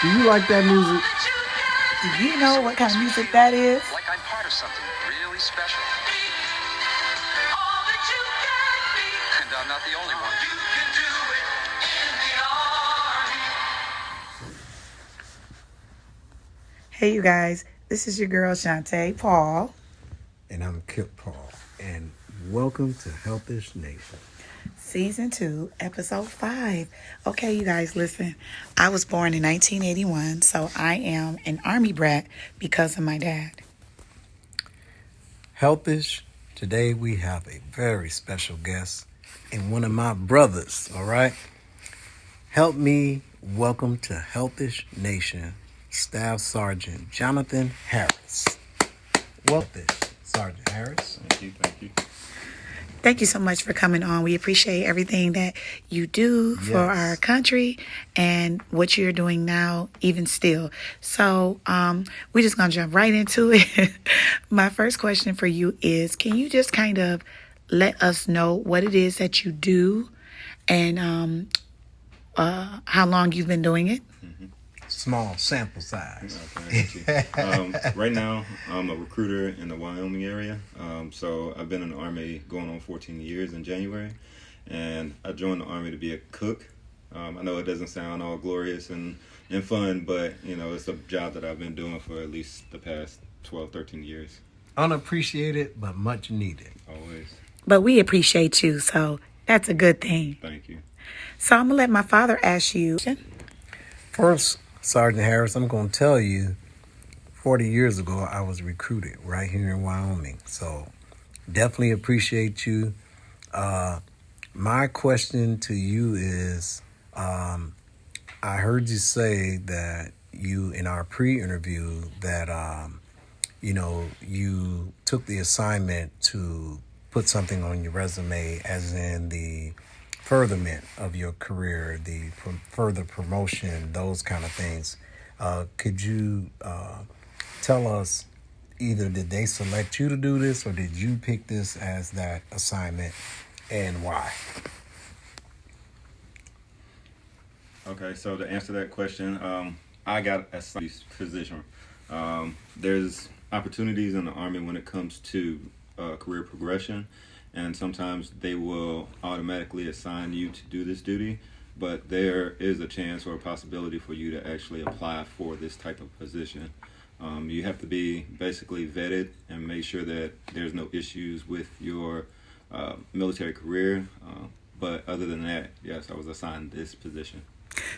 Do you like that music? Do you know what kind of music that is? Like I'm part of something really special. And I'm not the only one. Hey, you guys. This is your girl, Shantae Paul. And I'm Kip Paul. And welcome to Healthish Nation. Season 2, Episode 5. Okay, you guys, listen. I was born in 1981, so I am an Army brat because of my dad. Healthish, today we have a very special guest and one of my brothers, all right? Help me welcome to Healthish Nation, Staff Sergeant Jonathan Harris. Welcome, Sergeant Harris. Thank you. Thank you so much for coming on. We appreciate everything that you do for our country and what you're doing now, even still. So we're just going to jump right into it. My first question for you is, can you just kind of let us know what it is that you do and how long you've been doing it? Small sample size. Right now, I'm a recruiter in the Wyoming area. So I've been in the Army going on 14 years in January. And I joined the Army to be a cook. I know it doesn't sound all glorious and fun, but, you know, it's a job that I've been doing for at least the past 12, 13 years. Unappreciated, but much needed. Always. But we appreciate you, so that's a good thing. Thank you. So I'm going to let my father ask you. First, Sergeant Harris, I'm going to tell you, 40 years ago, I was recruited right here in Wyoming. So definitely appreciate you. My question to you is, I heard you say that you, in our pre-interview, that, you took the assignment to put something on your resume as in the furtherment of your career, the further promotion, those kind of things. Could you tell us, either did they select you to do this or did you pick this as that assignment and why? Okay, so to answer that question, I got a position. There's opportunities in the Army when it comes to career progression, and sometimes they will automatically assign you to do this duty, but there is a chance or a possibility for you to actually apply for this type of position. You have to be basically vetted and make sure that there's no issues with your military career, but other than that, yes, I was assigned this position.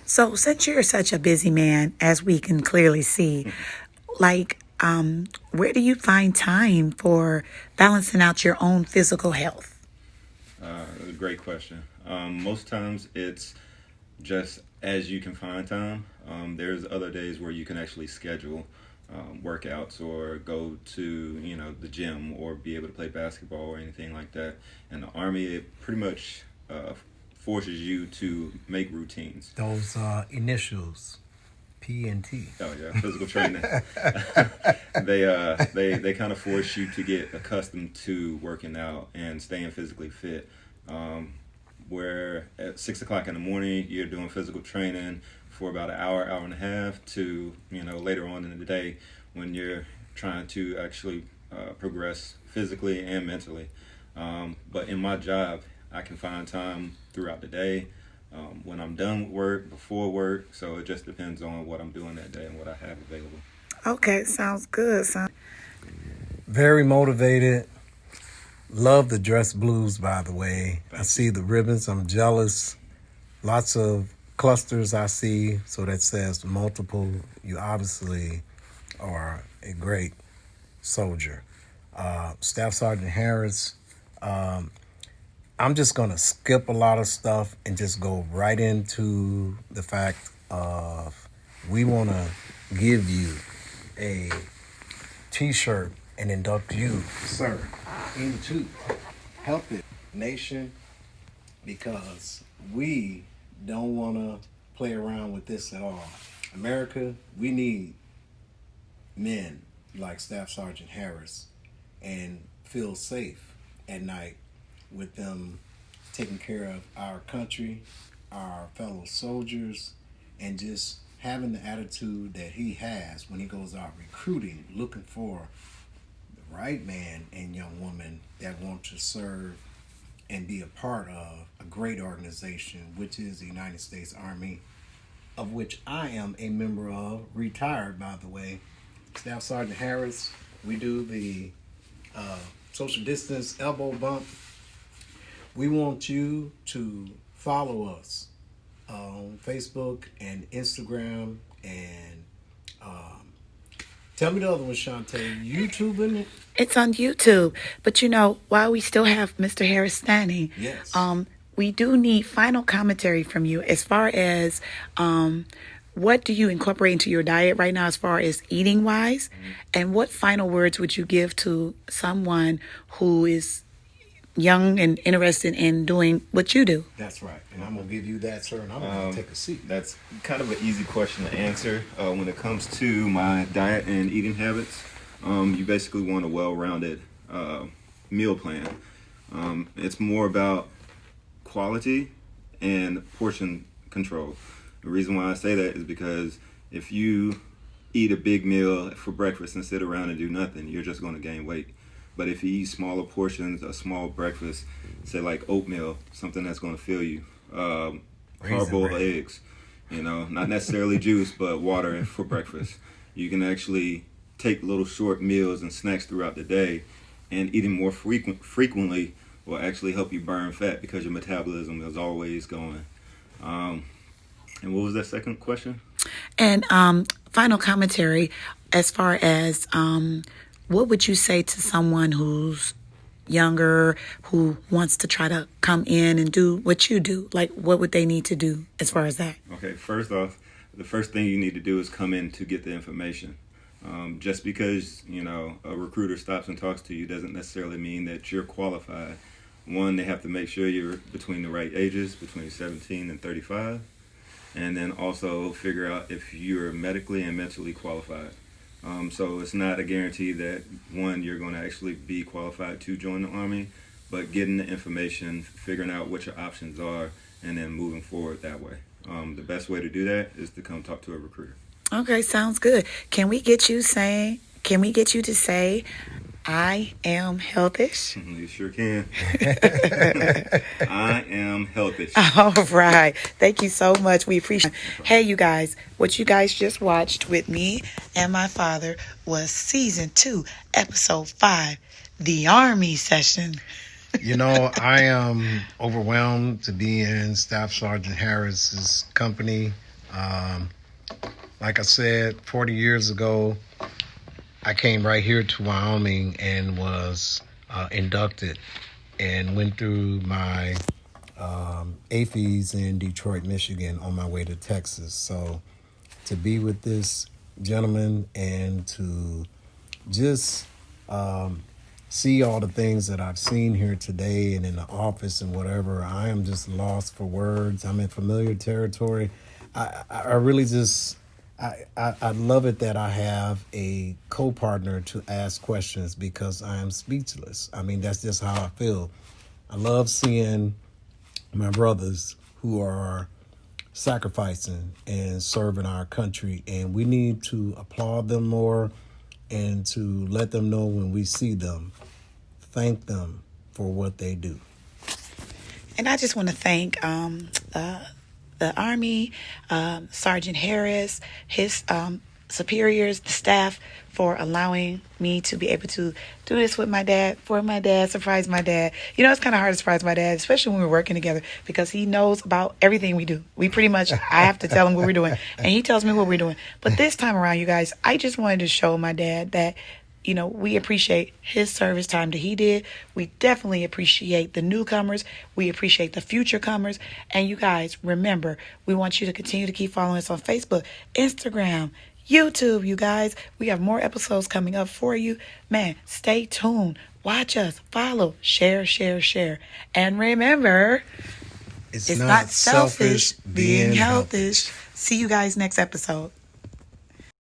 So since you're such a busy man, as we can clearly see, where do you find time for balancing out your own physical health? Great question. Most times it's just as you can find time. There's other days where you can actually schedule workouts or go to the gym or be able to play basketball or anything like that. In the Army, it pretty much forces you to make routines. Those initials, P and T. Oh yeah, physical training. They kind of force you to get accustomed to working out and staying physically fit. Where at 6 o'clock in the morning you're doing physical training for about an hour and a half to later on in the day when you're trying to actually progress physically and mentally. But in my job, I can find time throughout the day. When I'm done with work, before work, so it just depends on what I'm doing that day and what I have available. Okay, sounds good, son. Very motivated. Love the dress blues, by the way. I see the ribbons. I'm jealous. Lots of clusters I see, so that says multiple. You obviously are a great soldier. Staff Sergeant Harris, I'm just going to skip a lot of stuff and just go right into the fact of we want to give you a t-shirt and induct you, sir, into Healthy Nation, because we don't want to play around with this at all. America, we need men like Staff Sergeant Harris and feel safe at night with them taking care of our country, our fellow soldiers, and just having the attitude that he has when he goes out recruiting, looking for the right man and young woman that want to serve and be a part of a great organization, which is the United States Army, of which I am a member of, retired, by the way. Staff Sergeant Harris, we do the social distance elbow bump. We want you to follow us on Facebook and Instagram, and tell me the other one, Shantae. YouTube, isn't it? It's on YouTube. But while we still have Mr. Harris standing, Yes. we do need final commentary from you as far as what do you incorporate into your diet right now as far as eating wise, and what final words would you give to someone who is young and interested in doing what you do? That's right. And I'm going to give you that, sir, and I'm going to take a seat. That's kind of an easy question to answer. When it comes to my diet and eating habits, you basically want a well-rounded meal plan. It's more about quality and portion control. The reason why I say that is because if you eat a big meal for breakfast and sit around and do nothing, you're just going to gain weight. But if you eat smaller portions, a small breakfast, say like oatmeal, something that's going to fill you, hard-boiled eggs, not necessarily juice, but water for breakfast. You can actually take little short meals and snacks throughout the day, and eating more frequently will actually help you burn fat because your metabolism is always going. And what was that second question? And final commentary as far as what would you say to someone who's younger, who wants to try to come in and do what you do? Like, what would they need to do as far as that? Okay, first off, the first thing you need to do is come in to get the information. Just because, a recruiter stops and talks to you doesn't necessarily mean that you're qualified. One, they have to make sure you're between the right ages, between 17 and 35. And then also figure out if you're medically and mentally qualified. So it's not a guarantee that, one, you're going to actually be qualified to join the Army, but getting the information, figuring out what your options are, and then moving forward that way. The best way to do that is to come talk to a recruiter. Okay, sounds good. Can we get you to say, I am healthish? You sure can. I am healthish. All right. Thank you so much. We appreciate it. Hey, you guys, what you guys just watched with me and my father was season 2, episode 5, the Army session. I am overwhelmed to be in Staff Sergeant Harris's company. Like I said, 40 years ago, I came right here to Wyoming and was inducted and went through my AAFES in Detroit, Michigan on my way to Texas. So to be with this gentleman and to just see all the things that I've seen here today and in the office and whatever, I am just lost for words. I'm in familiar territory. I really just... I love it that I have a co-partner to ask questions because I am speechless. I mean, that's just how I feel. I love seeing my brothers who are sacrificing and serving our country, and we need to applaud them more and to let them know when we see them, thank them for what they do. And I just want to thank the Army, Sergeant Harris, his superiors, the staff, for allowing me to be able to do this with my dad, surprise my dad. It's kind of hard to surprise my dad, especially when we're working together, because he knows about everything we do. We pretty much, I have to tell him what we're doing, and he tells me what we're doing. But this time around, you guys, I just wanted to show my dad that we appreciate his service time that he did. We definitely appreciate the newcomers. We appreciate the future comers. And you guys, remember, we want you to continue to keep following us on Facebook, Instagram, YouTube, you guys. We have more episodes coming up for you. Man, stay tuned. Watch us, follow, share. And remember, it's not selfish being healthish. See you guys next episode.